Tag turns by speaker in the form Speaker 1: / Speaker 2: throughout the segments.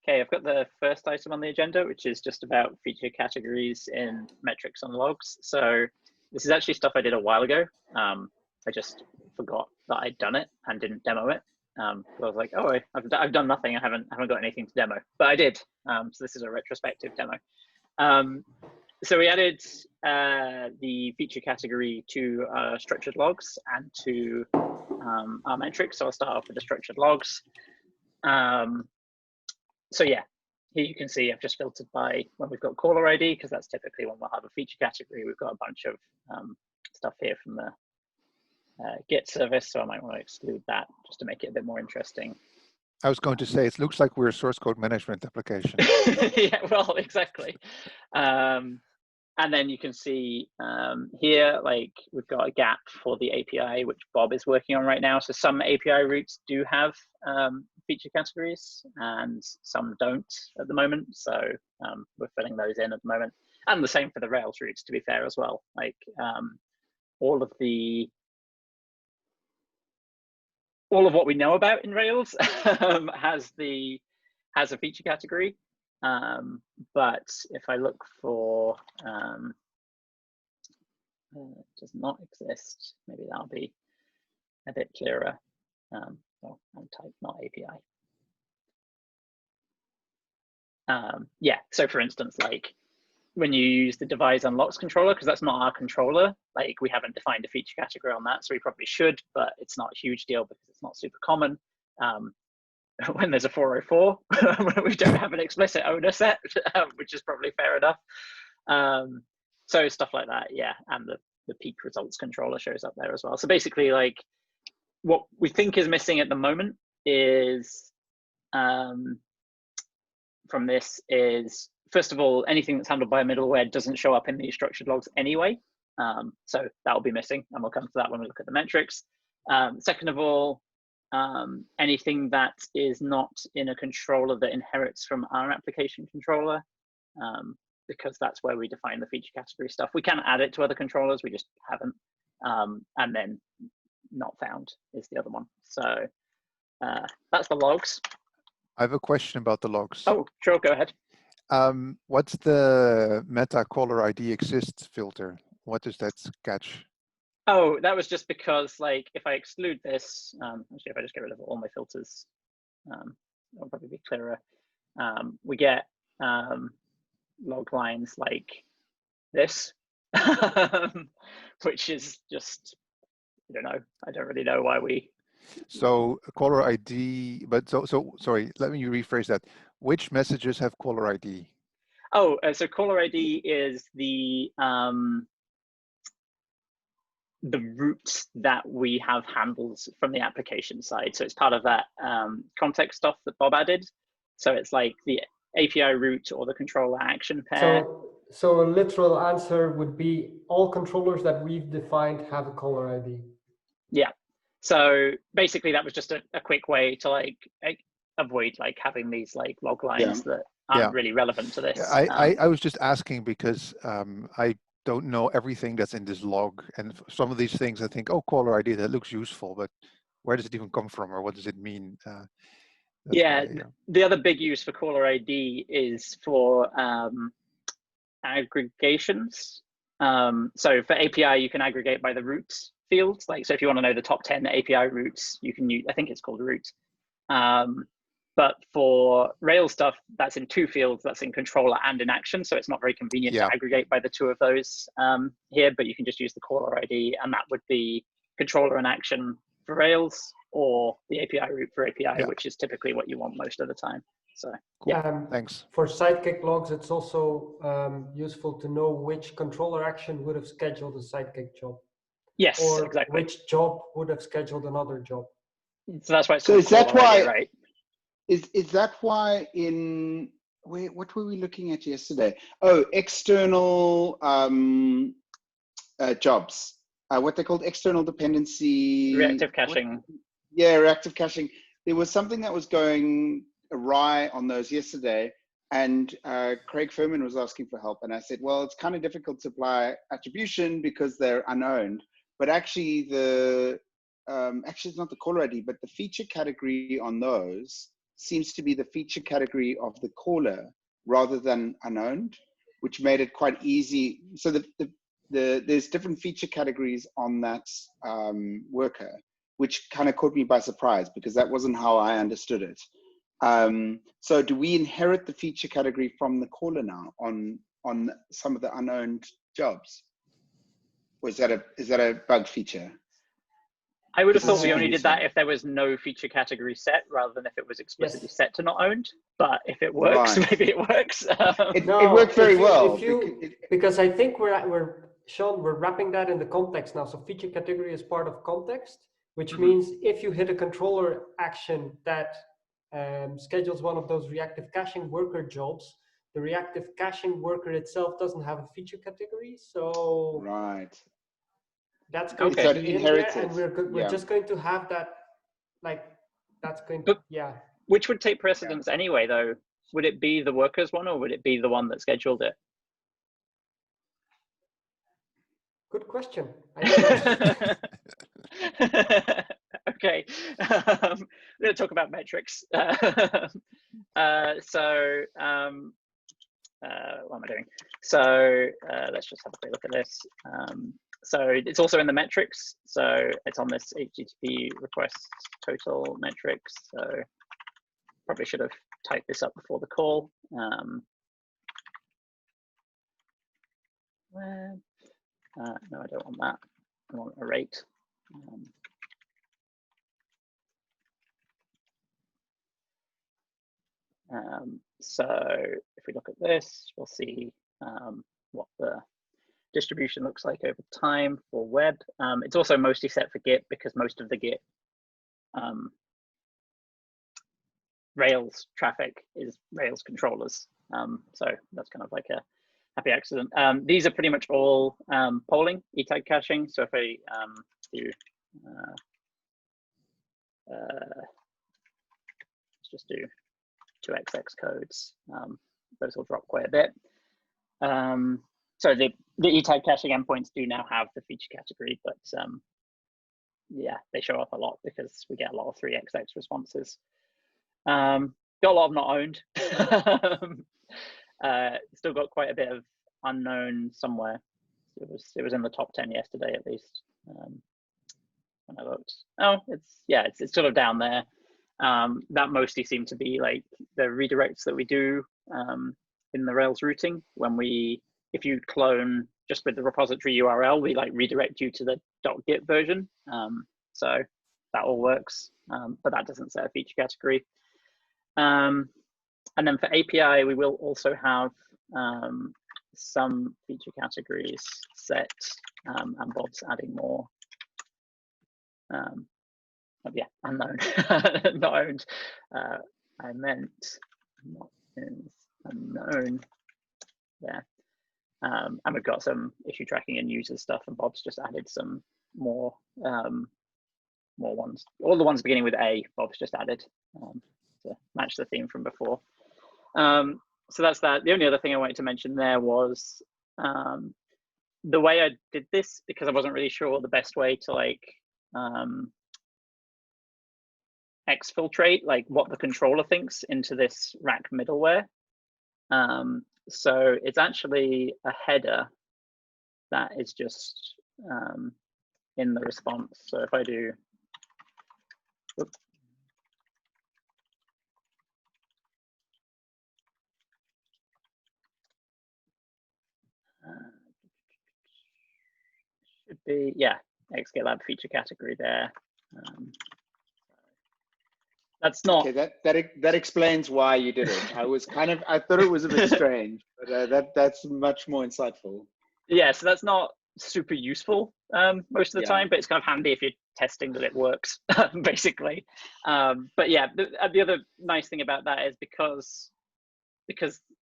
Speaker 1: Okay, I've got the first item on the agenda, which is just about feature categories in metrics and logs. So this is actually stuff I did a while ago. I just forgot that I'd done it and didn't demo it. So I was like, oh, I've done nothing. I haven't got anything to demo, but I did. So this is a retrospective demo. So we added the feature category to structured logs and to our metrics. So I'll start off with the structured logs. So yeah, here you can see I've just filtered by when we've got caller ID, because that's typically when we'll have a feature category. We've got a bunch of stuff here from the Git service, so I might want to exclude that just to make it a bit more interesting.
Speaker 2: I was going to say, it looks like we're a source code management application.
Speaker 1: Yeah, well, exactly. And then you can see here, like we've got a gap for the API, which Bob is working on right now. So some API routes do have feature categories and some don't at the moment. So we're filling those in at the moment. And the same for the Rails routes, to be fair, as well. Like all of what we know about in Rails has a feature category. But if I look for it does not exist, maybe that'll be a bit clearer. Well, type not API. Yeah, so for instance, like when you use the devise unlocks controller, because that's not our controller, like we haven't defined a feature category on that, so we probably should, but it's not a huge deal because it's not super common. When there's a 404, we don't have an explicit owner set, which is probably fair enough. So stuff like that, yeah, and the peak results controller shows up there as well. So basically, like what we think is missing at the moment is from this is, first of all, anything that's handled by a middleware doesn't show up in these structured logs anyway. So that'll be missing, and we'll come to that when we look at the metrics. Second of all, anything that is not in a controller that inherits from our application controller, because that's where we define the feature category stuff. We can add it to other controllers, we just haven't. And then not found is the other one. So that's the logs.
Speaker 2: I have a question about the logs.
Speaker 1: Oh, sure, go ahead.
Speaker 2: What's the meta caller ID exists filter? What does that catch?
Speaker 1: Oh, that was just because, like, if I exclude this, actually, if I just get rid of all my filters, it'll probably be clearer. We get log lines like this, which is just, I don't know. I don't really know why we.
Speaker 2: So caller ID, but so sorry, let me rephrase that. Which messages have caller ID?
Speaker 1: Oh, so caller ID is the route that we have handles from the application side. So it's part of that context stuff that Bob added. So it's like the API route or the controller action pair.
Speaker 3: So a literal answer would be all controllers that we've defined have a caller ID.
Speaker 1: Yeah. So basically that was just a quick way to like avoid like having these like log lines that aren't really relevant to this.
Speaker 2: I was just asking because I don't know everything that's in this log, and some of these things I think, oh, caller ID, that looks useful, but where does it even come from, or what does it mean?
Speaker 1: The other big use for caller ID is for aggregations. So for API, you can aggregate by the routes fields. Like, so if you want to know the top 10 API routes, you can use, I think it's called route. But for Rails stuff, that's in two fields, that's in controller and in action. So it's not very convenient to aggregate by the two of those here, but you can just use the caller ID, and that would be controller and action for Rails, or the API route for API, which is typically what you want most of the time. So
Speaker 2: cool. Thanks.
Speaker 3: For Sidekick logs, it's also useful to know which controller action would have scheduled a Sidekick job.
Speaker 1: Yes,
Speaker 3: or
Speaker 1: exactly.
Speaker 3: Which job would have scheduled another job.
Speaker 1: So that's why it's
Speaker 4: so is that why
Speaker 1: ID, right?
Speaker 4: Is that why in what were we looking at yesterday? Oh, external jobs. What they called external dependency.
Speaker 1: Reactive caching.
Speaker 4: Reactive caching. There was something that was going awry on those yesterday, and Craig Furman was asking for help, and I said, well, it's kind of difficult to apply attribution because they're unowned, but actually actually it's not the caller ID, but the feature category on those seems to be the feature category of the caller rather than unowned, which made it quite easy. So there's different feature categories on that worker, which kind of caught me by surprise because that wasn't how I understood it. So do we inherit the feature category from the caller now on some of the unowned jobs? Or is that a bug feature?
Speaker 1: I would have
Speaker 4: This is
Speaker 1: thought we
Speaker 4: super
Speaker 1: only did
Speaker 4: useful.
Speaker 1: that if there was no feature category set rather than if it was explicitly
Speaker 3: Yes.
Speaker 1: set to not owned. But if it works,
Speaker 4: Right.
Speaker 1: maybe it works.
Speaker 4: It
Speaker 3: No,
Speaker 4: worked very
Speaker 3: if you-
Speaker 4: well.
Speaker 3: if you- because I think Sean, we're wrapping that in the context now. So feature category is part of context, which means if you hit a controller action that schedules one of those reactive caching worker jobs, the reactive caching worker itself doesn't have a feature category. So
Speaker 4: Right.
Speaker 3: that's going
Speaker 1: Okay.
Speaker 3: to
Speaker 4: So
Speaker 3: be
Speaker 4: it
Speaker 3: in there,
Speaker 4: inherits
Speaker 3: and
Speaker 4: it.
Speaker 3: we're just going to have that, like, that's going
Speaker 1: But-
Speaker 3: yeah.
Speaker 1: Which would take precedence anyway, though? Would it be the workers one or would it be the one that scheduled it?
Speaker 3: Good question. I don't know.
Speaker 1: Okay, we're going to talk about metrics. What am I doing? So let's just have a quick look at this. So it's also in the metrics. So it's on this HTTP request total metrics. So probably should have typed this up before the call. No, I don't want that. I want a rate. So if we look at this, we'll see what the distribution looks like over time for web. It's also mostly set for Git because most of the Git Rails traffic is Rails controllers. So that's kind of like a happy accident. These are pretty much all polling, E-tag caching. So if I do, let's just do 2xx codes, those will drop quite a bit. So the E-tag caching endpoints do now have the feature category, but yeah, they show up a lot because we get a lot of 3xx responses. Got a lot of not owned. Still got quite a bit of unknown somewhere. It was in the top 10 yesterday at least. When I looked, oh, it's sort of down there. That mostly seemed to be like the redirects that we do in the Rails routing. If you clone just with the repository URL, we like redirect you to the .git version. So that all works, but that doesn't set a feature category. And then for API, we will also have some feature categories set, and Bob's adding more. Yeah, unknown, not owned. I meant not unknown there. And we've got some issue tracking and user stuff, and Bob's just added some more ones. All the ones beginning with A, Bob's just added to match the theme from before. So that's that. The only other thing I wanted to mention there was the way I did this, because I wasn't really sure the best way to like exfiltrate like what the controller thinks into this rack middleware. So it's actually a header that is just in the response. So if I do, oops. Should be, yeah, GitLab feature category there. That's not.
Speaker 4: Okay, that explains why you did it. I thought it was a bit strange, but that's much more insightful.
Speaker 1: Yeah, so that's not super useful most of the time, but it's kind of handy if you're testing that it works, basically. But yeah, the other nice thing about that is because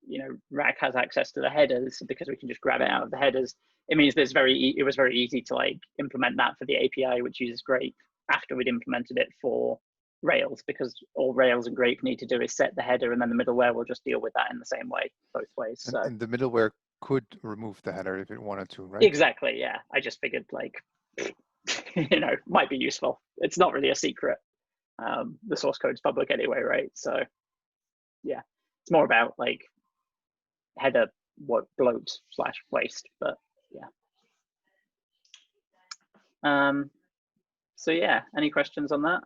Speaker 1: you know Rack has access to the headers, because we can just grab it out of the headers. It means it was very easy to like implement that for the API, which is great after we'd implemented it for Rails, because all Rails and Grape need to do is set the header, and then the middleware will just deal with that in the same way, both ways. So
Speaker 2: and the middleware could remove the header if it wanted to, right?
Speaker 1: Exactly, yeah. I just figured like, you know, might be useful. It's not really a secret. the source code's public anyway, right? So yeah, it's more about like header what bloat / waste, but yeah. So yeah, any questions on that?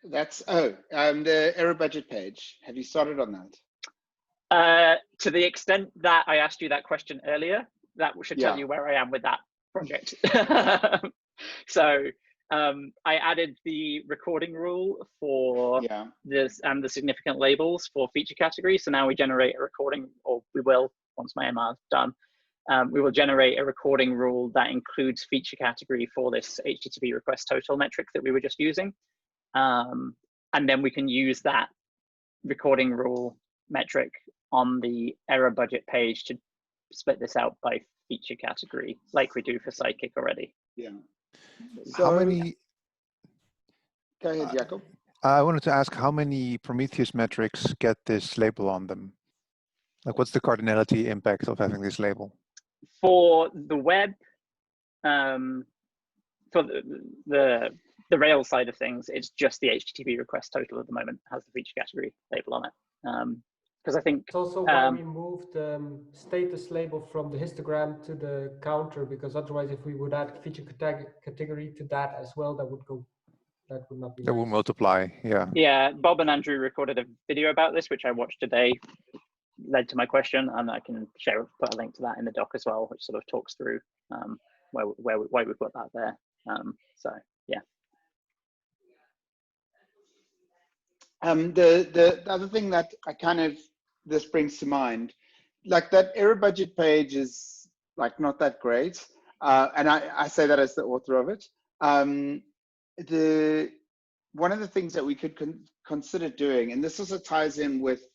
Speaker 4: That's the error budget page. Have you started on that?
Speaker 1: To the extent that I asked you that question earlier, that should tell you where I am with that project. So I added the recording rule for this and the significant labels for feature category. So now we generate a recording, or we will, once my MR is done, we will generate a recording rule that includes feature category for this HTTP request total metric that we were just using. And then we can use that recording rule metric on the error budget page to split this out by feature category, like we do for Sidekick already.
Speaker 4: Yeah.
Speaker 2: So, how many?
Speaker 4: Go ahead, Jakob.
Speaker 2: I wanted to ask how many Prometheus metrics get this label on them? Like, what's the cardinality impact of having this label?
Speaker 1: For the web, for the Rails side of things, it's just the HTTP request total at the moment has the feature category label on it. Because I think
Speaker 3: it's also why we moved the status label from the histogram to the counter, because otherwise, if we would add feature category to that as well, that would not be nice.
Speaker 2: That will multiply, yeah.
Speaker 1: Yeah, Bob and Andrew recorded a video about this, which I watched today, led to my question, and I can put a link to that in the doc as well, which sort of talks through why we put that there. So yeah.
Speaker 4: The other thing that this brings to mind, like that error budget page is like not that great, and I say that as the author of it. One of the things that we could consider doing, and this also ties in with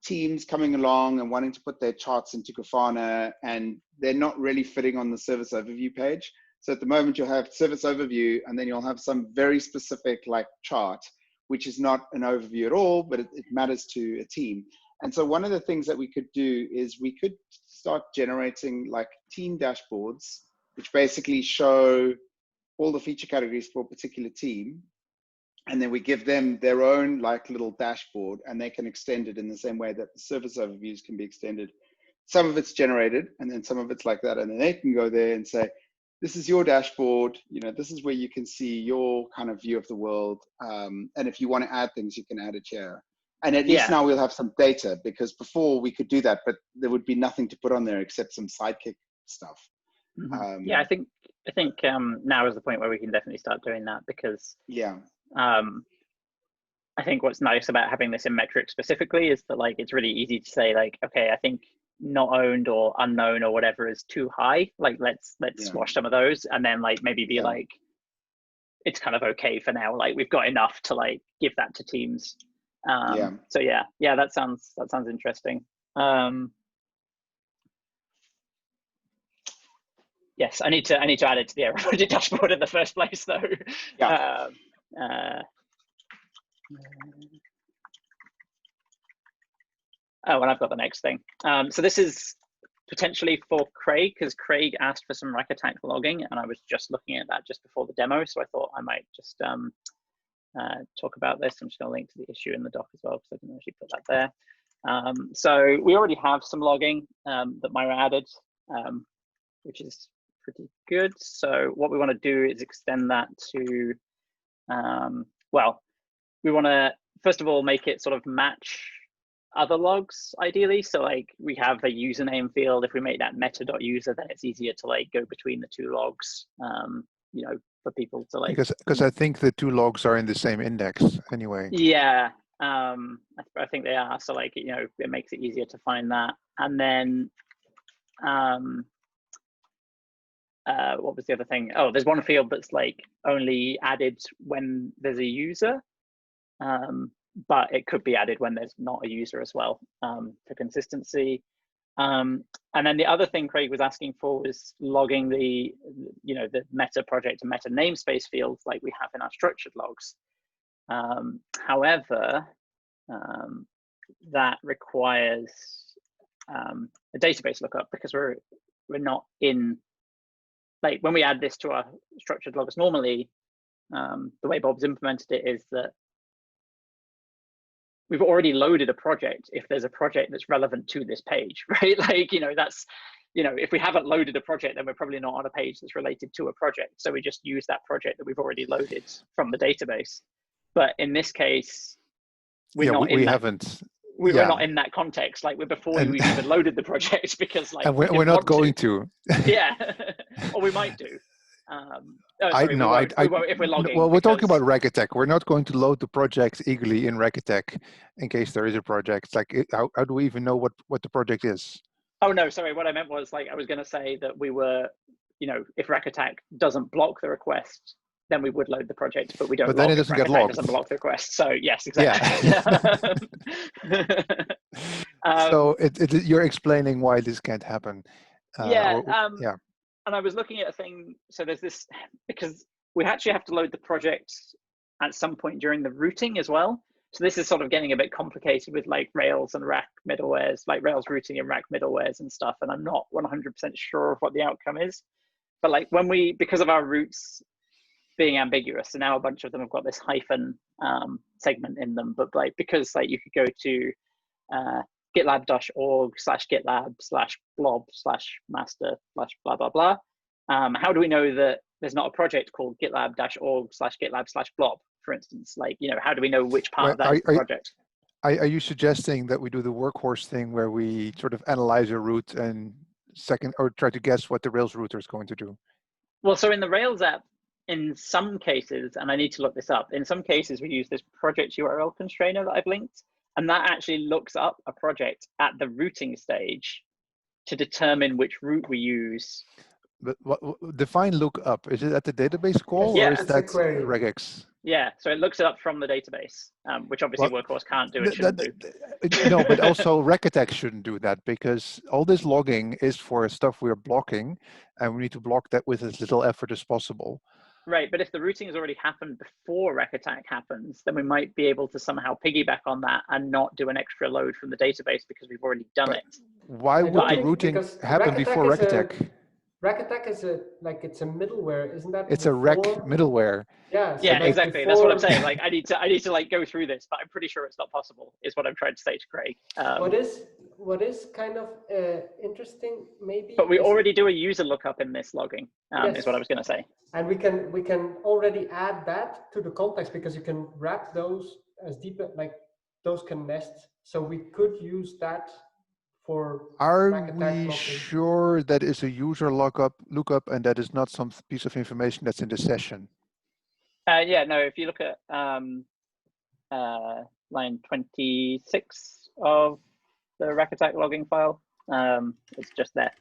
Speaker 4: teams coming along and wanting to put their charts into Grafana, and they're not really fitting on the service overview page. So at the moment you'll have service overview, and then you'll have some very specific like chart, which is not an overview at all, but it matters to a team. And so one of the things that we could do is we could start generating like team dashboards, which basically show all the feature categories for a particular team. And then we give them their own like little dashboard, and they can extend it in the same way that the service overviews can be extended. Some of it's generated, and then some of it's like that. And then they can go there and say, this is your dashboard, this is where you can see your kind of view of the world. And if you want to add things, you can add it here. And at least now we'll have some data, because before we could do that, but there would be nothing to put on there except some Sidekick stuff.
Speaker 1: Mm-hmm. Yeah, I think now is the point where we can definitely start doing that, because I think what's nice about having this in metrics specifically is that like it's really easy to say like, okay, I think not owned or unknown or whatever is too high, like let's squash some of those, and then like maybe be like, it's kind of okay for now, like we've got enough to like give that to teams. So yeah, that sounds interesting. Yes, I need to add it to the error budget dashboard in the first place though. Oh, and I've got the next thing. So this is potentially for Craig, because Craig asked for some rack attack logging, and I was just looking at that just before the demo, so I thought I might just talk about this. I'm just going to link to the issue in the doc as well, because I didn't actually put that there. So we already have some logging that Myra added, which is pretty good. So what we want to do is extend that to, well, we want to first of all make it sort of match other logs ideally. So like we have a username field. If we make that meta.user, then it's easier to like go between the two logs, for people to like.
Speaker 2: Because I think the two logs are in the same index anyway.
Speaker 1: Yeah, I think they are. So like, it makes it easier to find that. And then, what was the other thing? Oh, there's one field that's like only added when there's a user. But it could be added when there's not a user as well, for consistency. And then the other thing Craig was asking for was logging the meta project and meta namespace fields like we have in our structured logs. However, that requires a database lookup, because we're not in, like when we add this to our structured logs normally, the way Bob's implemented it is that we've already loaded a project if there's a project that's relevant to this page, right? Like, that's, if we haven't loaded a project, then we're probably not on a page that's related to a project. So we just use that project that we've already loaded from the database. But in this case, we're not in that. We're not in that context. Like, we're before we've even loaded the project, because like,
Speaker 2: and we're not going to.
Speaker 1: Yeah, or we might do. Sorry, we won't if we're logging.
Speaker 2: Well, we're talking about Rack-Attack. We're not going to load the project eagerly in Rack-Attack in case there is a project. Like, how do we even know what the project is?
Speaker 1: Oh no, sorry. What I meant was, like, I was going to say that we were, if Rack-Attack doesn't block the request, then we would load the project, but we don't.
Speaker 2: But then it doesn't get logged.
Speaker 1: Doesn't block the request. So yes, exactly.
Speaker 2: Yeah. So you're explaining why this can't happen.
Speaker 1: Yeah. And I was looking at a thing. So there's this, because we actually have to load the project at some point during the routing as well. So this is sort of getting a bit complicated with like Rails and Rack middlewares, like Rails routing and Rack middlewares and stuff. And I'm not 100% sure of what the outcome is. But like because of our routes being ambiguous, so now a bunch of them have got this hyphen segment in them. But like, because like you could go to gitlab.org/gitlab/blob/master/blah, blah, blah. How do we know that there's not a project called gitlab.org/gitlab/blob, for instance? Like, how do we know which part of that is the project?
Speaker 2: Are you suggesting that we do the workhorse thing where we sort of analyze a route and try to guess what the Rails router is going to do?
Speaker 1: Well, so in the Rails app, in some cases, and I need to look this up, in some cases we use this project URL constrainer that I've linked, and that actually looks up a project at the routing stage to determine which route we use.
Speaker 2: But define lookup? Is it at the database call,
Speaker 1: yeah,
Speaker 2: or is that regex?
Speaker 1: Yeah, so it looks it up from the database, which obviously Workhorse can't do and shouldn't do.
Speaker 2: No, but also Rack-Attack shouldn't do that, because all this logging is for stuff we're blocking, and we need to block that with as little effort as possible.
Speaker 1: Right, but if the routing has already happened before Rack-Attack happens, then we might be able to somehow piggyback on that and not do an extra load from the database because we've already done it.
Speaker 2: Why would the routing happen before Rack-Attack?
Speaker 3: Rack-Attack is it's a middleware, isn't that?
Speaker 2: It's a Rack middleware.
Speaker 3: Yeah. So
Speaker 1: yeah, exactly. That's what I'm saying. Like, I need to like go through this, but I'm pretty sure it's not possible. Is what I'm trying to say to Craig.
Speaker 3: What is kind of interesting, maybe.
Speaker 1: But we already do a user lookup in this logging. Is what I was going to say.
Speaker 3: And we can already add that to the context, because you can wrap those as deep, like those can nest. So we could use that.
Speaker 2: Are we sure that is a user lookup and that is not some piece of information that's in the session?
Speaker 1: Yeah, no, if you look at line 26 of the Rack-Attack logging file, it's just there.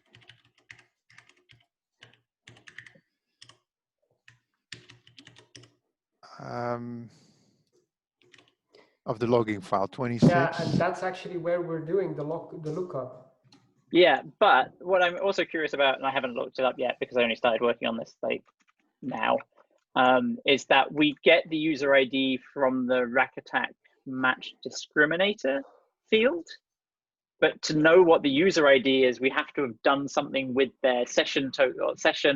Speaker 2: Of the logging file, 26.
Speaker 3: Yeah, and that's actually where we're doing the lookup.
Speaker 1: Yeah, but what I'm also curious about, and I haven't looked it up yet because I only started working on this like now, is that we get the user ID from the Rack-Attack match discriminator field. But to know what the user ID is, we have to have done something with their session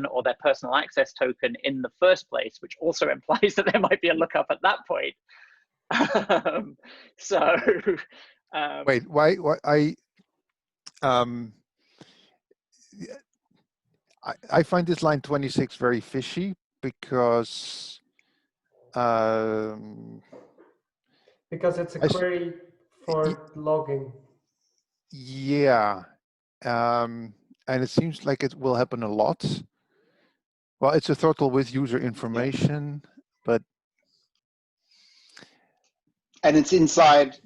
Speaker 1: or their personal access token in the first place, which also implies that there might be a lookup at that point.
Speaker 2: Wait, why I find this line 26 very fishy because
Speaker 3: it's a query for logging.
Speaker 2: Yeah, and it seems like it will happen a lot. Well, it's a throttle with user information, but
Speaker 4: and it's inside,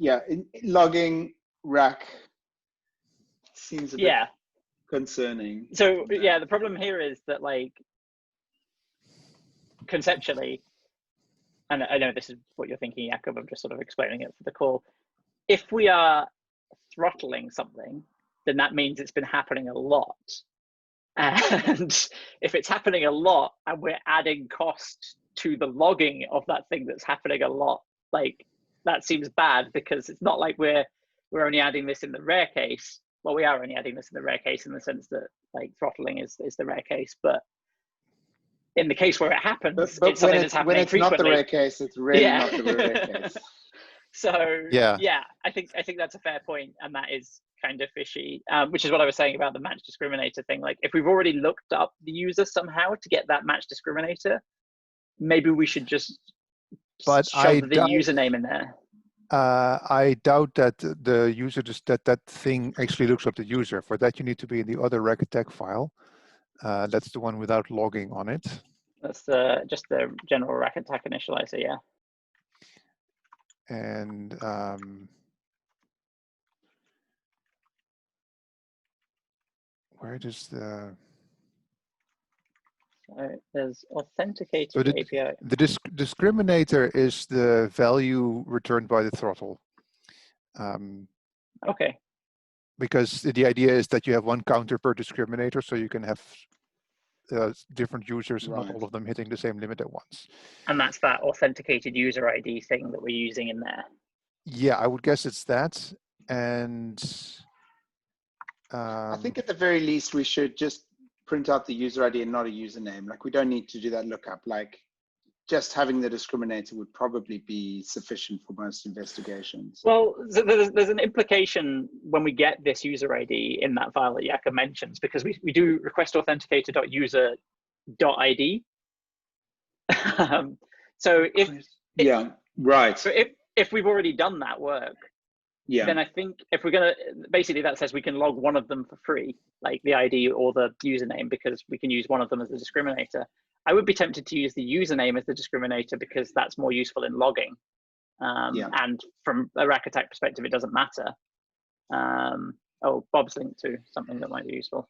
Speaker 4: logging Rack seems a bit concerning.
Speaker 1: So yeah, the problem here is that, like, conceptually, and I know this is what you're thinking, Jakob, I'm just sort of explaining it for the call. If we are throttling something, then that means it's been happening a lot. And if it's happening a lot and we're adding cost to the logging of that thing that's happening a lot, like, that seems bad, because it's not like we're only adding this in the rare case. Well, we are only adding this in the rare case in the sense that, like, throttling is the rare case, but in the case where it happens,
Speaker 4: But
Speaker 1: it's
Speaker 4: when
Speaker 1: something that's
Speaker 4: when
Speaker 1: happening
Speaker 4: it's not the
Speaker 1: frequently.
Speaker 4: rare case, it's really
Speaker 1: Yeah.
Speaker 4: not the rare case.
Speaker 1: So
Speaker 2: Yeah.
Speaker 1: I think that's a fair point, and that is kind of fishy, which is what I was saying about the match discriminator thing. Like, if we've already looked up the user somehow to get that match discriminator, maybe we should just
Speaker 2: But
Speaker 1: shove the username in there.
Speaker 2: I doubt that the user just that thing actually looks up the user. For that, you need to be in the other rec attack file. That's the one without logging on it.
Speaker 1: That's just the general rack attack initializer, yeah.
Speaker 2: And where does the...
Speaker 1: So there's authenticated
Speaker 2: So
Speaker 1: API.
Speaker 2: the discriminator is the value returned by the throttle.
Speaker 1: Okay.
Speaker 2: Because the idea is that you have one counter per discriminator, so you can have different users and not all of them hitting the same limit at once.
Speaker 1: And that's that authenticated user ID thing that we're using in there.
Speaker 2: Yeah, I would guess it's that. And
Speaker 4: I think at the very least, we should just print out the user ID and not a username. Like, we don't need to do that lookup. Like, just having the discriminator would probably be sufficient for most investigations.
Speaker 1: Well, there's an implication when we get this user ID in that file that Yaka mentions, because we do request authenticator.user.id. So
Speaker 4: yeah, right.
Speaker 1: So if we've already done that work,
Speaker 4: yeah,
Speaker 1: then I think if we're gonna, basically that says we can log one of them for free, like the ID or the username, because we can use one of them as a discriminator. I would be tempted to use the username as the discriminator because that's more useful in logging. And from a rack attack perspective, it doesn't matter. Oh, Bob's linked to something that might be useful.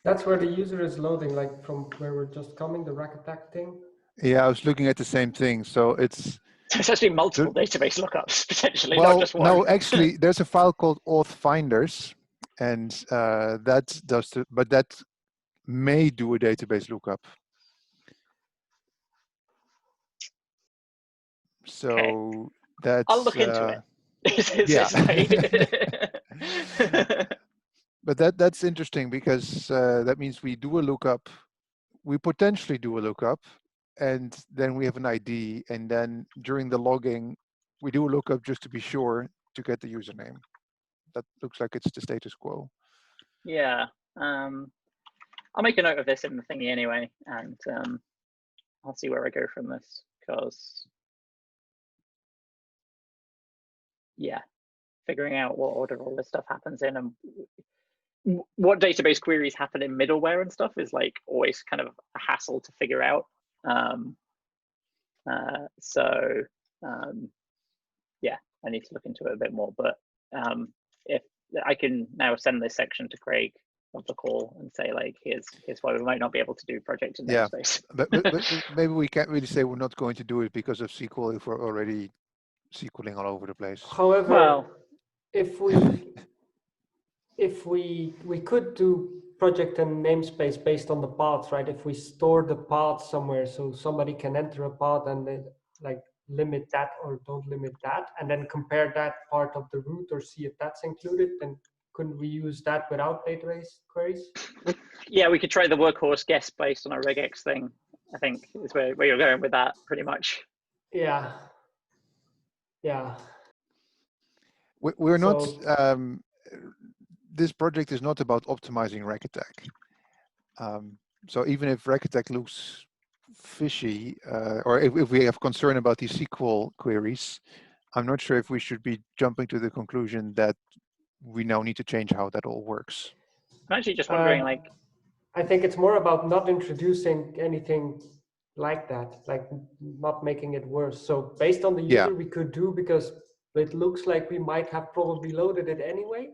Speaker 3: That's where the user is loading, like from where we're just coming, the rack attack thing.
Speaker 2: yeah, I was looking at the same thing. So it's
Speaker 1: actually multiple database lookups potentially,
Speaker 2: well,
Speaker 1: not just one.
Speaker 2: no, actually, there's a file called auth-finders, and that does but that may do a database lookup. So
Speaker 1: okay.
Speaker 2: that's
Speaker 1: I'll look into it.
Speaker 2: Yeah. But that's interesting because that means we do a lookup, we potentially do a lookup, and then we have an ID, and then during the logging, we do a lookup just to be sure to get the username. That looks like it's the status quo.
Speaker 1: Yeah. I'll make a note of this in the thingy anyway, and I'll see where I go from this, because yeah, figuring out what order all this stuff happens in and what database queries happen in middleware and stuff is like always kind of a hassle to figure out. Yeah, I need to look into it a bit more, but if I can now send this section to Craig of the call and say, like, here's why we might not be able to do project in namespace.
Speaker 2: but maybe we can't really say we're not going to do it because of SQL if we're already SQLing all over the place.
Speaker 3: However,
Speaker 1: well,
Speaker 3: if we could do project and namespace based on the paths, right? If we store the path somewhere so somebody can enter a path and then like limit that or don't limit that, and then compare that part of the route or see if that's included, then couldn't we use that without database queries?
Speaker 1: Yeah, we could try the workhorse guess based on a regex thing, I think is where you're going with that pretty much.
Speaker 3: Yeah. Yeah.
Speaker 2: We're not, this project is not about optimizing rack attack. So even if rack attack looks fishy, or if we have concern about these SQL queries, I'm not sure if we should be jumping to the conclusion that we now need to change how that all works.
Speaker 1: I'm actually just wondering, like,
Speaker 3: I think it's more about not introducing anything like that, like not making it worse. So based on the user, we could do, because it looks like we might have probably loaded it anyway.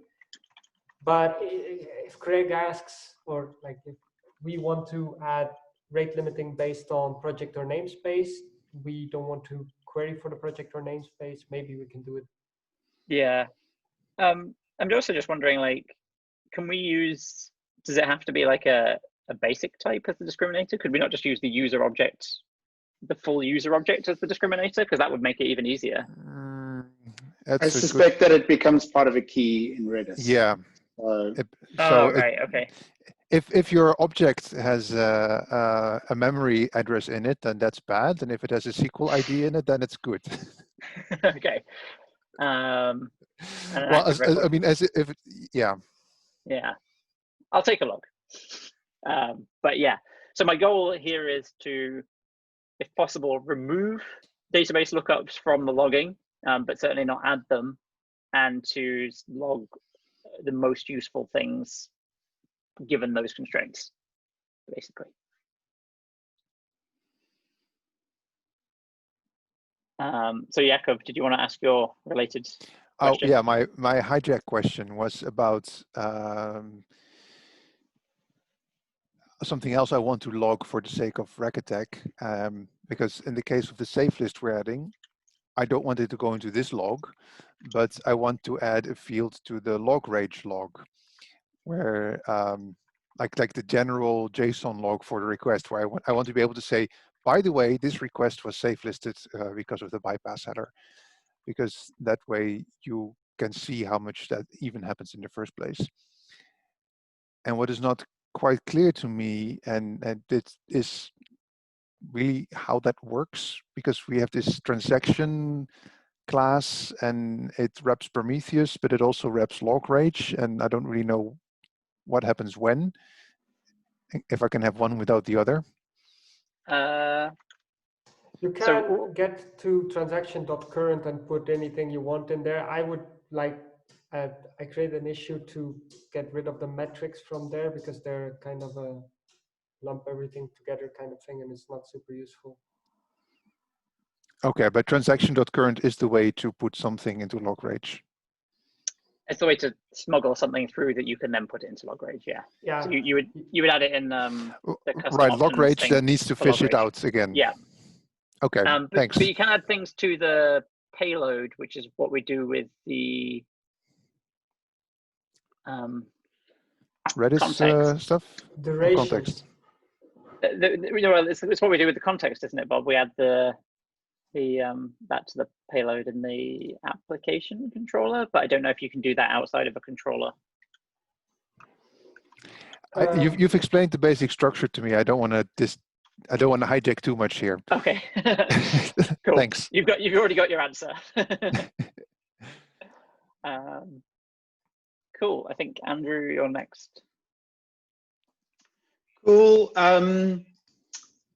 Speaker 3: But if Craig asks, or like if we want to add rate limiting based on project or namespace, we don't want to query for the project or namespace, maybe we can do it.
Speaker 1: Yeah. I'm also just wondering, like, can we use, does it have to be like a basic type as the discriminator? Could we not just use the user object, the full user object as the discriminator? Because that would make it even easier.
Speaker 4: I suspect that it becomes part of a key in Redis.
Speaker 2: Yeah.
Speaker 1: Right, okay.
Speaker 2: If your object has a memory address in it, then that's bad. And if it has a SQL ID in it, then it's good.
Speaker 1: Okay. And an
Speaker 2: Well,
Speaker 1: active record.
Speaker 2: I mean, if yeah.
Speaker 1: Yeah, I'll take a look. But yeah, so my goal here is to, if possible, remove database lookups from the logging, but certainly not add them, and to log the most useful things given those constraints, basically. So Jakob, did you want to ask your related question?
Speaker 2: Oh yeah, my hijack question was about something else I want to log for the sake of rack attack, because in the case of the safe list we're adding, I don't want it to go into this log, but I want to add a field to the log range log, where like the general JSON log for the request, where I want to be able to say, by the way, this request was safe listed because of the bypass header, because that way you can see how much that even happens in the first place. And what is not quite clear to me, and it is really how that works, because we have this transaction class and it wraps Prometheus, but it also wraps log range, and I don't really know what happens when, if I can have one without the other.
Speaker 3: You can get to transaction.current and put anything you want in there. I would like, I create an issue to get rid of the metrics from there, because they're kind of a lump everything together kind of thing, and it's not super useful.
Speaker 2: Okay, but transaction.current is the way to put something into log range.
Speaker 1: It's the way to smuggle something through that you can then put it into log range. Yeah.
Speaker 3: Yeah.
Speaker 1: So you would add it in the custom
Speaker 2: right, log
Speaker 1: options
Speaker 2: range
Speaker 1: thing
Speaker 2: then needs to fish it out again.
Speaker 1: Yeah.
Speaker 2: Okay. Thanks.
Speaker 1: But you can add things to the payload, which is what we do with the
Speaker 2: Redis stuff.
Speaker 3: Duration.
Speaker 2: Context.
Speaker 1: It's what we do with the context, isn't it, Bob? We add that to the payload in the application controller, but I don't know if you can do that outside of a controller.
Speaker 2: You've explained the basic structure to me. I don't want to hijack too much here.
Speaker 1: Okay. Cool.
Speaker 2: Thanks.
Speaker 1: You've already got your answer. Cool. I think Andrew, you're next.
Speaker 4: Cool.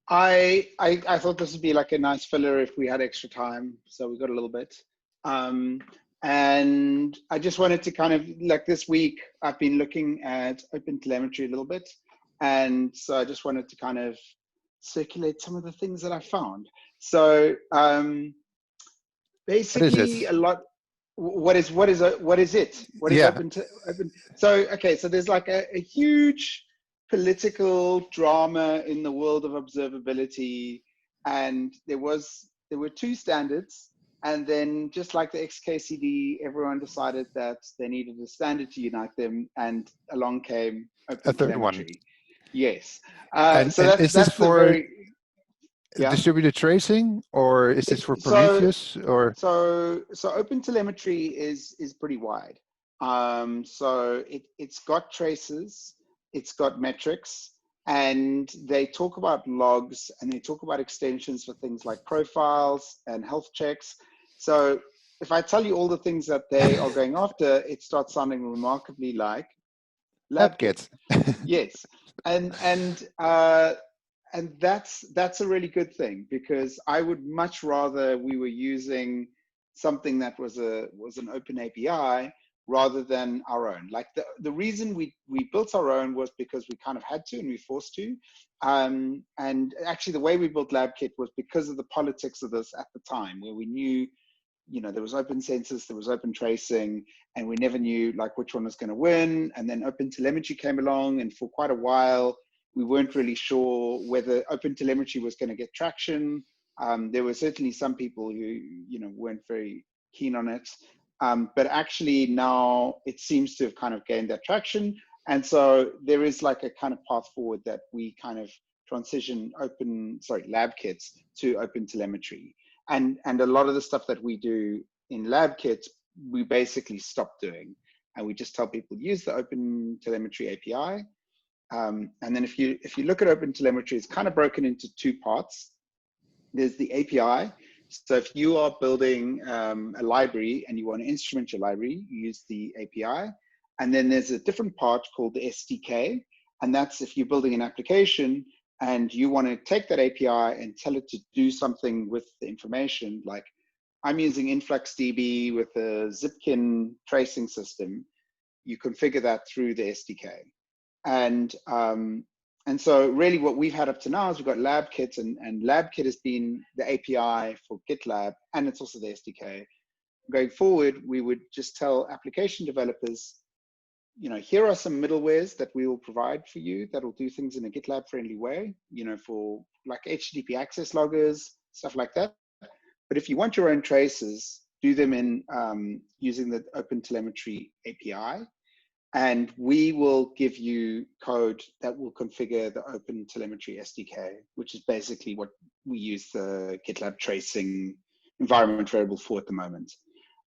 Speaker 4: I thought this would be like a nice filler if we had extra time, so we got a little bit. And I just wanted to kind of, like this week, I've been looking at OpenTelemetry a little bit. And so I just wanted to kind of circulate some of the things that I found. So basically a lot, what is it? What is open? So, okay, so there's like a huge political drama in the world of observability. And there were two standards. And then just like the XKCD, everyone decided that they needed a standard to unite them, and along came
Speaker 2: a third one.
Speaker 4: Yes.
Speaker 2: And
Speaker 4: so that's
Speaker 2: this for
Speaker 4: distributed
Speaker 2: tracing, or is this for Prometheus?
Speaker 4: So OpenTelemetry is pretty wide. So it's got traces, it's got metrics, and they talk about logs, and they talk about extensions for things like profiles and health checks. So if I tell you all the things that they are going after, it starts sounding remarkably like LabKit. Yes, and that's a really good thing, because I would much rather we were using something that was an open API rather than our own. Like the reason we built our own was because we kind of had to, and we forced to. And actually the way we built LabKit was because of the politics of this at the time, where we knew, there was open census, there was open tracing, and we never knew like which one was going to win. And then OpenTelemetry came along, and for quite a while, we weren't really sure whether OpenTelemetry was going to get traction. There were certainly some people who, weren't very keen on it. But actually now it seems to have kind of gained that traction. And so there is like a kind of path forward that we kind of transition LabKits to OpenTelemetry. And a lot of the stuff that we do in LabKit, we basically stop doing. And we just tell people use the OpenTelemetry API. And then if you look at OpenTelemetry, it's kind of broken into two parts. There's the API. So if you are building a library and you want to instrument your library, you use the API. And then there's a different part called the SDK. And that's if you're building an application and you want to take that API and tell it to do something with the information, like I'm using InfluxDB with a Zipkin tracing system, you configure that through the SDK. And so really what we've had up to now is we've got LabKit, and LabKit has been the API for GitLab, and it's also the SDK. Going forward, we would just tell application developers, you know, here are some middlewares that we will provide for you that will do things in a GitLab friendly way, you know, for like HTTP access loggers, stuff like that. But if you want your own traces, do them in using the OpenTelemetry API. And we will give you code that will configure the OpenTelemetry SDK, which is basically what we use the GitLab tracing environment variable for at the moment.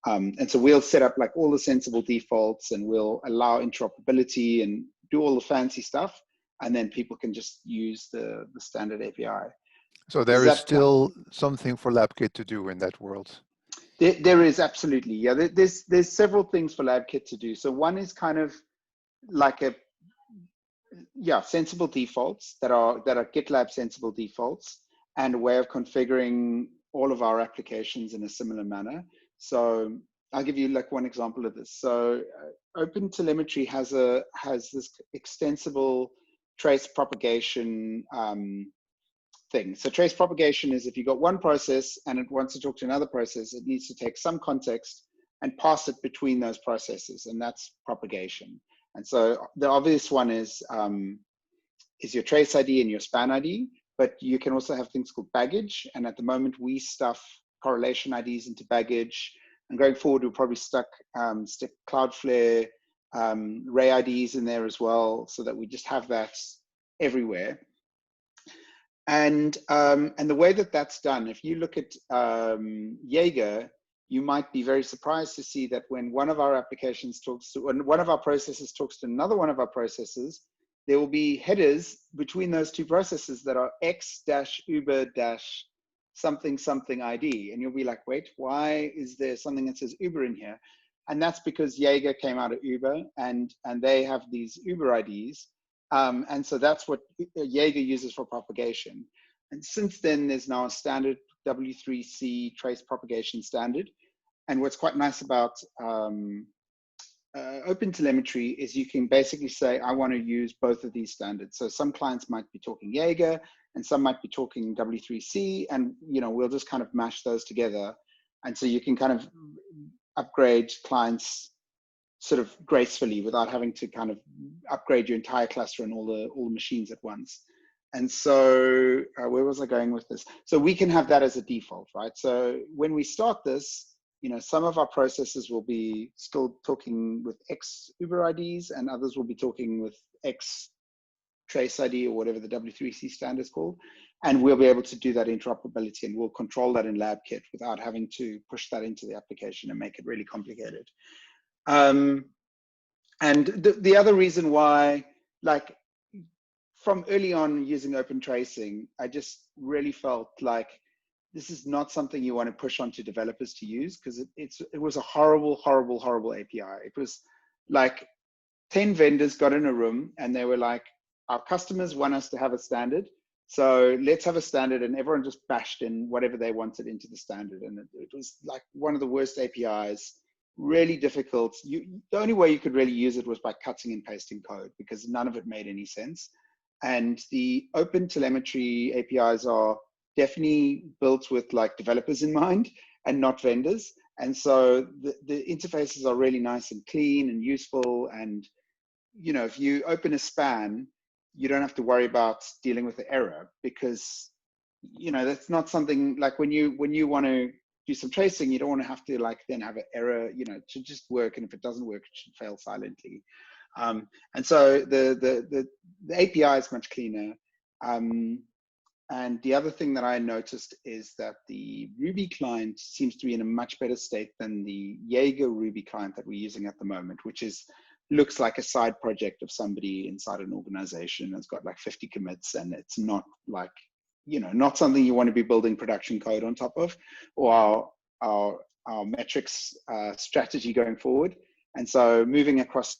Speaker 4: And so we'll set up like all the sensible defaults, and we'll allow interoperability and do all the fancy stuff. And then people can just use the standard API.
Speaker 2: So there is still something for LabKit to do in that world.
Speaker 4: There is absolutely, yeah. There's several things for LabKit to do. So one is kind of like sensible defaults that are GitLab sensible defaults, and a way of configuring all of our applications in a similar manner. So I'll give you like one example of this. So OpenTelemetry has this extensible trace propagation thing. So trace propagation is if you've got one process and it wants to talk to another process, it needs to take some context and pass it between those processes, and that's propagation. And so the obvious one is your trace ID and your span ID, but you can also have things called baggage. And at the moment we stuff correlation IDs into baggage, and going forward we'll probably stick Cloudflare Ray IDs in there as well, so that we just have that everywhere. And the way that that's done, if you look at Jaeger, you might be very surprised to see that when one of our applications when one of our processes talks to another one of our processes, there will be headers between those two processes that are x-uber-something something ID. And you'll be like, wait, why is there something that says Uber in here? And that's because Jaeger came out of Uber, and they have these Uber IDs. And so that's what Jaeger uses for propagation. And since then, there's now a standard W3C trace propagation standard. And what's quite nice about OpenTelemetry is you can basically say, I want to use both of these standards. So some clients might be talking Jaeger, and some might be talking W3C, and we'll just kind of mash those together. And so you can kind of upgrade clients sort of gracefully without having to kind of upgrade your entire cluster and all the machines at once. And so where was I going with this? So we can have that as a default, right? So when we start this, some of our processes will be still talking with X Uber IDs, and others will be talking with X trace ID, or whatever the W3C standard is called. And we'll be able to do that interoperability, and we'll control that in LabKit without having to push that into the application and make it really complicated. And the other reason why, like from early on using open tracing, I just really felt like this is not something you want to push onto developers to use, because it was a horrible, horrible, horrible API. It was like 10 vendors got in a room and they were like, our customers want us to have a standard, so let's have a standard, and everyone just bashed in whatever they wanted into the standard. And it was like one of the worst APIs, really difficult. The only way you could really use it was by cutting and pasting code, because none of it made any sense. And the OpenTelemetry APIs are definitely built with like developers in mind and not vendors. And so the interfaces are really nice and clean and useful. And, if you open a span, you don't have to worry about dealing with the error, because, that's not something like when you want to do some tracing, you don't want to have to like then have an error, it should just work. And if it doesn't work, it should fail silently. And so the API is much cleaner. And the other thing that I noticed is that the Ruby client seems to be in a much better state than the Jaeger Ruby client that we're using at the moment, which is looks like a side project of somebody inside an organization. It's got like 50 commits, and it's not like, not something you want to be building production code on top of, or our metrics strategy going forward. And so moving across.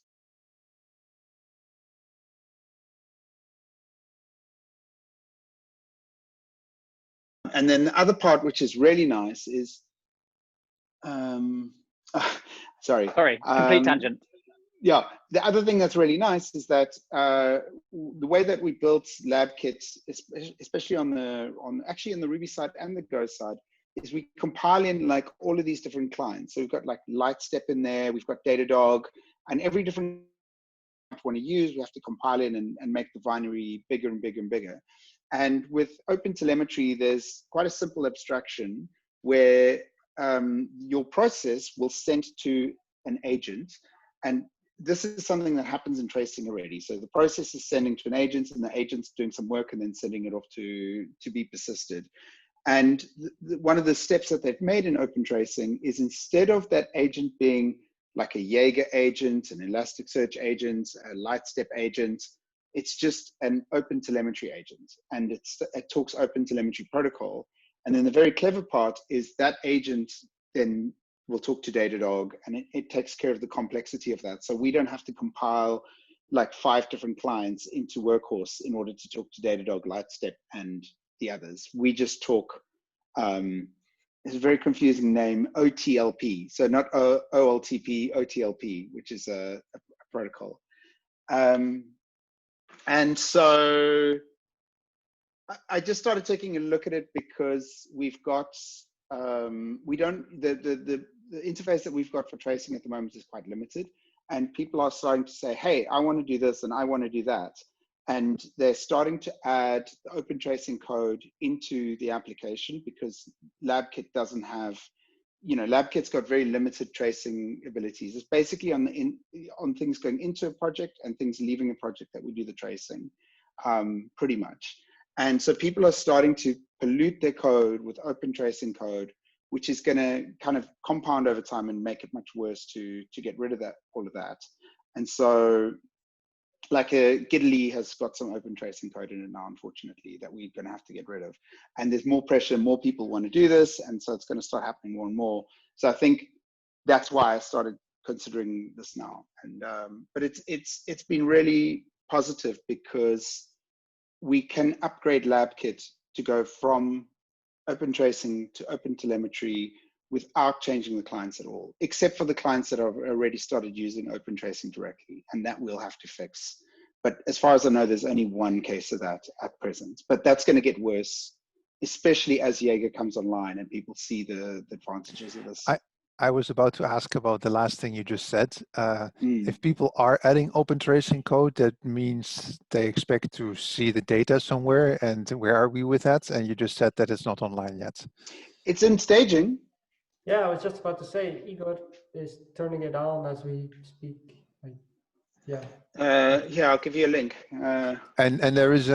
Speaker 4: And then the other part, which is really nice, is, sorry.
Speaker 1: Complete tangent.
Speaker 4: Yeah, the other thing that's really nice is that the way that we built lab kits, especially on the Ruby side and the Go side, is we compile in like all of these different clients. So we've got like Lightstep in there, we've got Datadog, and every different we want to use, we have to compile in and make the binary bigger and bigger and bigger. And with OpenTelemetry, there's quite a simple abstraction where your process will send to an agent, and this is something that happens in tracing already. So the process is sending to an agent, and the agent's doing some work and then sending it off to be persisted. And one of the steps that they've made in open tracing is, instead of that agent being like a Jaeger agent, an Elasticsearch agent, a Lightstep agent, it's just an OpenTelemetry agent, and it talks OpenTelemetry protocol. And then the very clever part is that agent then will talk to Datadog, and it takes care of the complexity of that. So we don't have to compile like 5 different clients into Workhorse in order to talk to Datadog, Lightstep, and the others. We just talk, it's a very confusing name, OTLP. So not OLTP, OTLP, which is a protocol. And so I just started taking a look at it because we've got, the interface that we've got for tracing at the moment is quite limited. And people are starting to say, hey, I want to do this and I want to do that. And they're starting to add the open tracing code into the application, because LabKit doesn't have, LabKit's got very limited tracing abilities. It's basically on things going into a project and things leaving a project that we do the tracing, pretty much. And so people are starting to pollute their code with open tracing code, which is going to kind of compound over time and make it much worse to get rid of all of that. And so, like GitLab has got some open tracing code in it now, unfortunately, that we're going to have to get rid of. And there's more pressure, more people want to do this, and so it's going to start happening more and more. So I think that's why I started considering this now. And but it's been really positive, because we can upgrade LabKit to go from open tracing to OpenTelemetry without changing the clients at all, except for the clients that have already started using open tracing directly, and that we'll have to fix. But as far as I know, there's only one case of that at present, but that's going to get worse, especially as Jaeger comes online and people see the advantages of this.
Speaker 2: I was about to ask about the last thing you just said. If people are adding open tracing code, that means they expect to see the data somewhere, and where are we with that? And you just said that it's not online yet.
Speaker 4: It's in staging.
Speaker 3: Yeah, I was just about to say, Igor is turning it on as we speak. Yeah.
Speaker 4: Yeah, I'll give you a link.
Speaker 2: And there is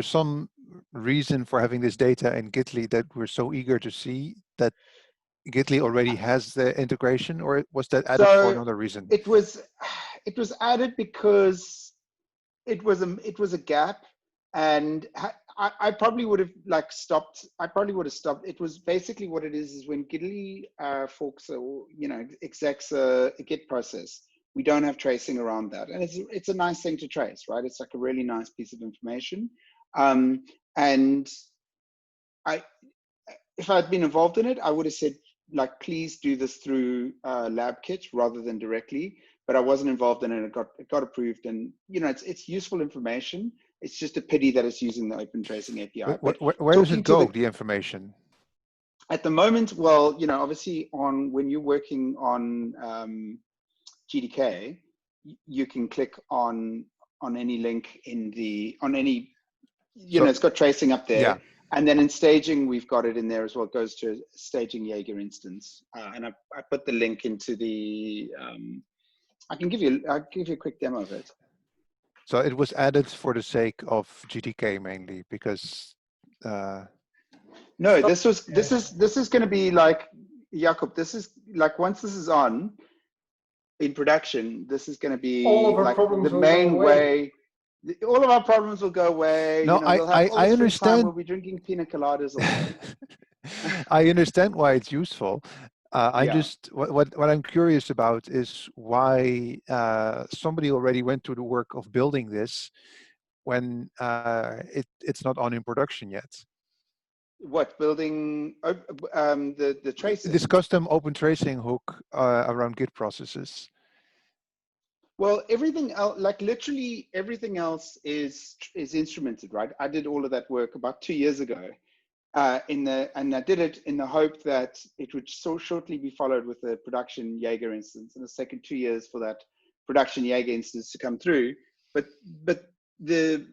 Speaker 2: some reason for having this data in GitLab that we're so eager to see, that GitLab already has the integration, or was that added for another reason?
Speaker 4: It was added because it was a gap, and I probably would have stopped. I probably would have stopped. It was basically what it is when GitLab forks or execs a Git process. We don't have tracing around that, and it's a nice thing to trace, right? It's like a really nice piece of information, and if I'd been involved in it, I would have said, please do this through LabKit rather than directly. But I wasn't involved in it. It got approved, and it's useful information. It's just a pity that it's using the open tracing API.
Speaker 2: Where does it go, the information?
Speaker 4: At the moment, well, obviously when you're working on GDK, you can click on any link it's got tracing up there. Yeah. And then in staging, we've got it in there as well. It goes to a staging Jaeger instance. And I put the link into the, I'll give you a quick demo of it.
Speaker 2: So it was added for the sake of GTK mainly, because
Speaker 4: no, this is going to be like, Jakob, this is like, once this is on, in production, this is going to be
Speaker 3: all of our
Speaker 4: like
Speaker 3: problems
Speaker 4: the
Speaker 3: will go
Speaker 4: main
Speaker 3: away.
Speaker 4: way. All of our problems will go away.
Speaker 2: No,
Speaker 4: You know, we'll have all
Speaker 2: I
Speaker 4: this free time.
Speaker 2: understand.
Speaker 4: We'll be drinking pina coladas all day.
Speaker 2: I understand why it's useful. I
Speaker 4: Yeah.
Speaker 2: just what I'm curious about is why somebody already went to the work of building this when it's not on in production yet.
Speaker 4: What, building the tracing?
Speaker 2: This custom open tracing hook around Git processes.
Speaker 4: Well, everything else, like literally everything else is instrumented, right? I did all of that work about 2 years ago, and I did it in the hope that it would so shortly be followed with a production Jaeger instance, and the second 2 years for that production Jaeger instance to come through. But the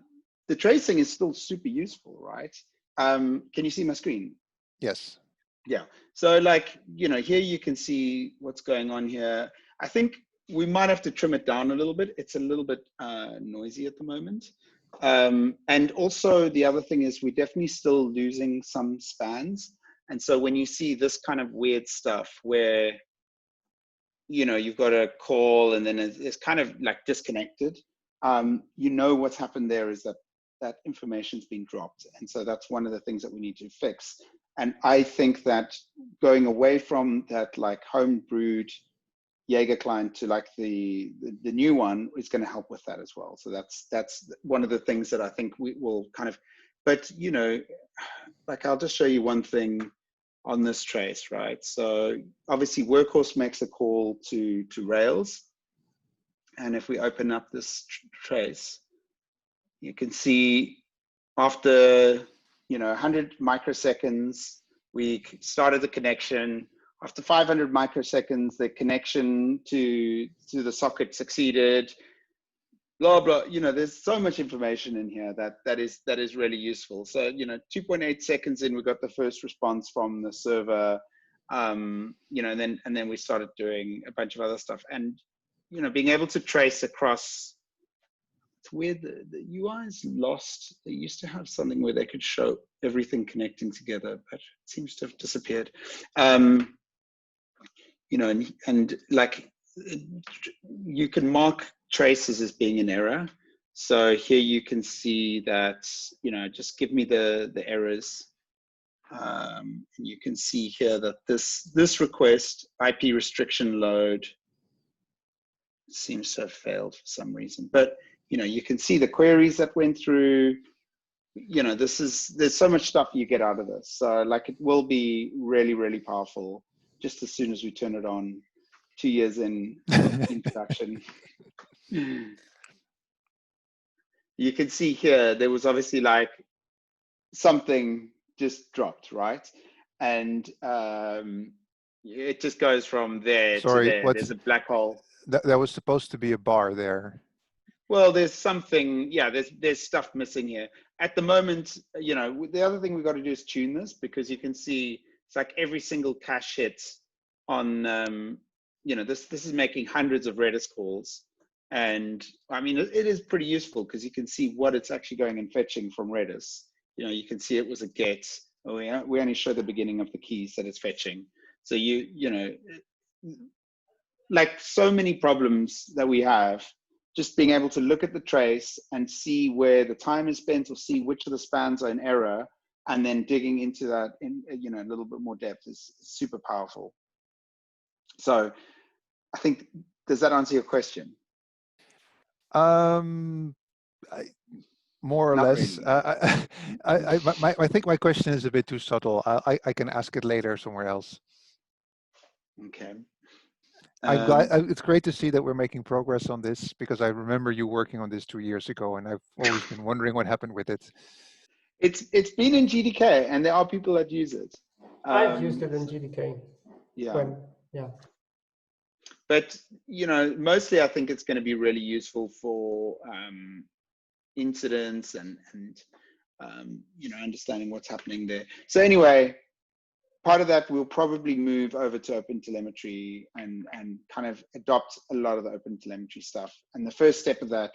Speaker 4: tracing is still super useful, right? Can you see my screen?
Speaker 2: Yes.
Speaker 4: Yeah. So like, you know, here you can see what's going on here. I think we might have to trim it down a little bit. It's a little bit noisy at the moment. And also the other thing is we're definitely still losing some spans. And so when you see this kind of weird stuff where, you know, you've got a call and then it's kind of like disconnected, you know, what's happened there is that information's been dropped. And so that's one of the things that we need to fix. And I think that going away from that like home brewed Jaeger client to like the new one is going to help with that as well. So that's one of the things that I think we will kind of, but you know, like I'll just show you one thing on this trace, right? So obviously Workhorse makes a call to Rails. And if we open up this trace, you can see after, you know, 100 microseconds, we started the connection. After 500 microseconds, the connection to the socket succeeded. Blah blah. You know, there's so much information in here that is really useful. So you know, 2.8 seconds in, we got the first response from the server. You know, and then we started doing a bunch of other stuff, and you know, being able to trace across. It's weird, the UI is lost. They used to have something where they could show everything connecting together, but it seems to have disappeared. You know, and like you can mark traces as being an error. So here you can see that, you know, just give me the errors. And you can see here that this request, IP restriction load, seems to have failed for some reason. But you know, you can see the queries that went through. You know, there's so much stuff you get out of this. So like it will be really, really powerful just as soon as we turn it on 2 years in production. You can see here, there was obviously like something just dropped, right? And it just goes from there to there. There's a black hole.
Speaker 2: That was supposed to be a bar there.
Speaker 4: Well, there's something, yeah, there's stuff missing here. At the moment, you know, the other thing we've got to do is tune this, because you can see it's like every single cache hit on, you know, this is making hundreds of Redis calls. And I mean, it is pretty useful because you can see what it's actually going and fetching from Redis. You know, you can see it was a get. Oh, yeah, we only show the beginning of the keys that it's fetching. So you know, like so many problems that we have, just being able to look at the trace and see where the time is spent or see which of the spans are in error, and then digging into that in, you know, a little bit more depth is super powerful. So I think, does that answer your question?
Speaker 2: More or
Speaker 4: Not
Speaker 2: less.
Speaker 4: really.
Speaker 2: I think my question is a bit too subtle. I can ask it later somewhere else.
Speaker 4: Okay.
Speaker 2: I'm glad. It's great to see that we're making progress on this, because I remember you working on this 2 years ago, and I've always been wondering what happened with it.
Speaker 4: It's been in GDK, and there are people that use it.
Speaker 3: I've used it in GDK.
Speaker 4: Yeah.
Speaker 3: Yeah.
Speaker 4: But you know, mostly I think it's going to be really useful for incidents and you know, understanding what's happening there. So anyway, part of that we'll probably move over to OpenTelemetry and kind of adopt a lot of the OpenTelemetry stuff. And the first step of that,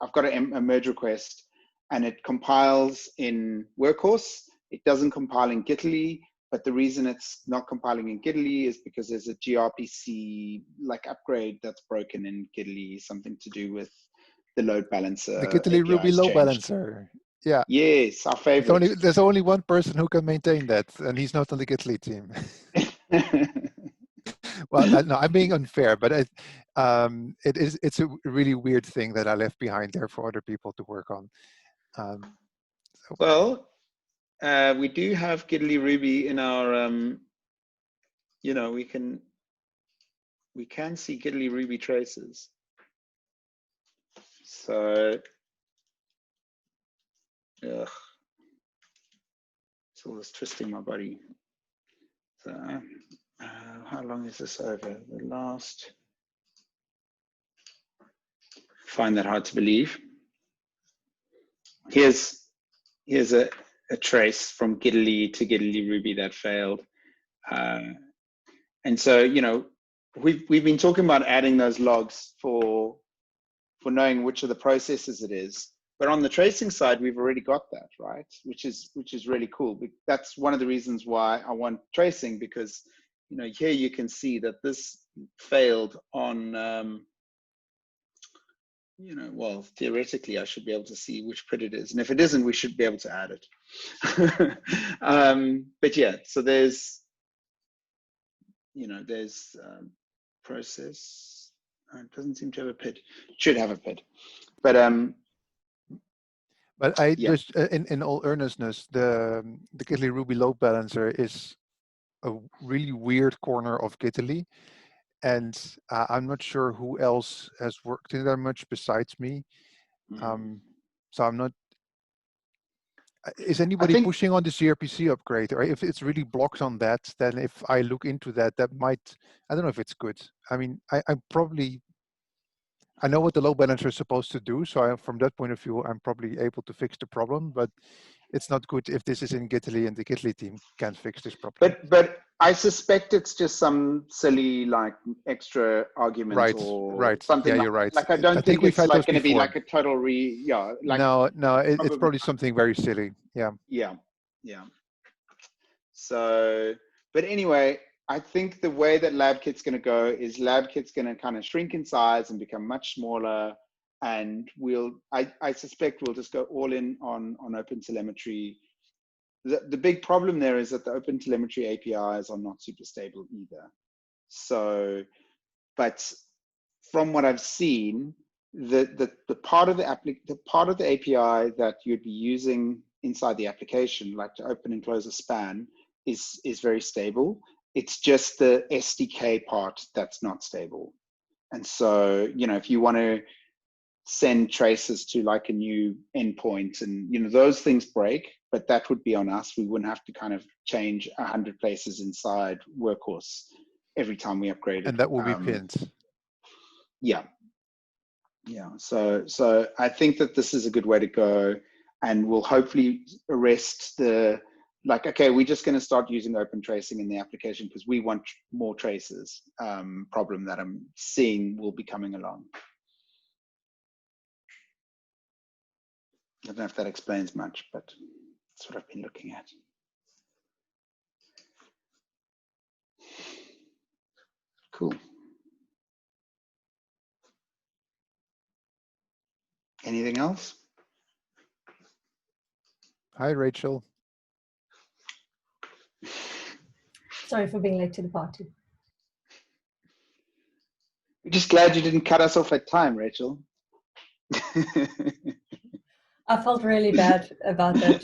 Speaker 4: I've got a merge request, and it compiles in Workhorse. It doesn't compile in Gitly, but the reason it's not compiling in Gitly is because there's a gRPC like upgrade that's broken in Gitly, something to do with the load balancer.
Speaker 2: The Gitly Ruby
Speaker 4: APIs
Speaker 2: load
Speaker 4: changed.
Speaker 2: balancer. Yeah.
Speaker 4: Yes, our favorite.
Speaker 2: There's only one person who can maintain that, and he's not on the Gitly team. Well, no, I'm being unfair, but it's a really weird thing that I left behind there for other people to work on. So.
Speaker 4: Well, we do have Gitly Ruby in our, you know, we can see Gitly Ruby traces. So, ugh, it's all this twisting my body. So, how long is this over? The last, find that hard to believe. Here's a trace from Gitly to Gitly Ruby that failed. And so, you know, we've been talking about adding those logs for knowing which of the processes it is. But on the tracing side, we've already got that, right? Which is really cool. That's one of the reasons why I want tracing, because, you know, here you can see that this failed on, you know, well, theoretically, I should be able to see which PRIT it is. And if it isn't, we should be able to add it. But yeah, so there's, you know, there's process. It doesn't seem to have a PID. It should have a PID. But
Speaker 2: I
Speaker 4: yeah.
Speaker 2: just, in all earnestness, the Gitly Ruby load balancer is a really weird corner of Gitly, and I'm not sure who else has worked in there much besides me. So I'm not. Is anybody pushing on the gRPC upgrade? Or if it's really blocked on that, then if I look into that, that might, I don't know if it's good. I mean, I know what the load balancer is supposed to do. So from that point of view, I'm probably able to fix the problem, but it's not good if this is in Gitly and the Gitly team can't fix this problem.
Speaker 4: But I suspect it's just some silly like extra argument or something.
Speaker 2: Yeah,
Speaker 4: like
Speaker 2: you're right.
Speaker 4: Like I don't think
Speaker 2: we've
Speaker 4: it's
Speaker 2: had
Speaker 4: like
Speaker 2: those
Speaker 4: going to be
Speaker 2: before.
Speaker 4: like a total like
Speaker 2: no, it's probably something very silly. Yeah.
Speaker 4: Yeah. So, but anyway, I think the way that LabKit's going to go is LabKit's going to kind of shrink in size and become much smaller. And I suspect we'll just go all in on OpenTelemetry. The big problem there is that the OpenTelemetry APIs are not super stable either. So, but from what I've seen, the part of the API that you'd be using inside the application, like to open and close a span, is very stable. It's just the SDK part that's not stable. And so, you know, if you want to send traces to like a new endpoint, and you know, those things break, but that would be on us. We wouldn't have to kind of change 100 places inside Workhorse every time we upgrade it.
Speaker 2: And that will be pinned.
Speaker 4: Yeah. So I think that this is a good way to go, and we'll hopefully arrest the like, okay, we're just going to start using open tracing in the application because we want more traces problem that I'm seeing will be coming along. I don't know if that explains much, but that's what I've been looking at. Cool. Anything else?
Speaker 2: Hi, Rachel.
Speaker 5: Sorry for being late to the party.
Speaker 4: We're just glad you didn't cut us off at time, Rachel.
Speaker 5: I felt really bad about that.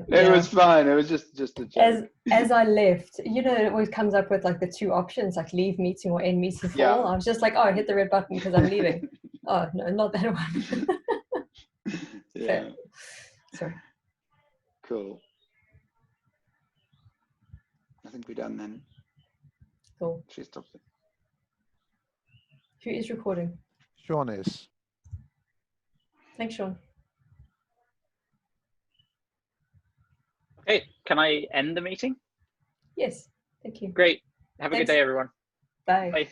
Speaker 4: It was fine. It was just a joke.
Speaker 5: As I left, you know, it always comes up with like the two options, like leave meeting or end meeting full.
Speaker 4: Yeah.
Speaker 5: I was just like, oh, hit the red button because I'm leaving. Oh, no, not that one.
Speaker 4: Yeah.
Speaker 5: Fair. Sorry.
Speaker 4: Cool. I think we're done then.
Speaker 5: Cool.
Speaker 4: She stopped it.
Speaker 5: Who is recording?
Speaker 2: Sean is.
Speaker 5: Thanks, Sean.
Speaker 1: Okay, can I end the meeting?
Speaker 5: Yes, thank you.
Speaker 1: Great. Have a good
Speaker 5: Thanks.
Speaker 1: day, everyone.
Speaker 5: Bye.
Speaker 1: Bye.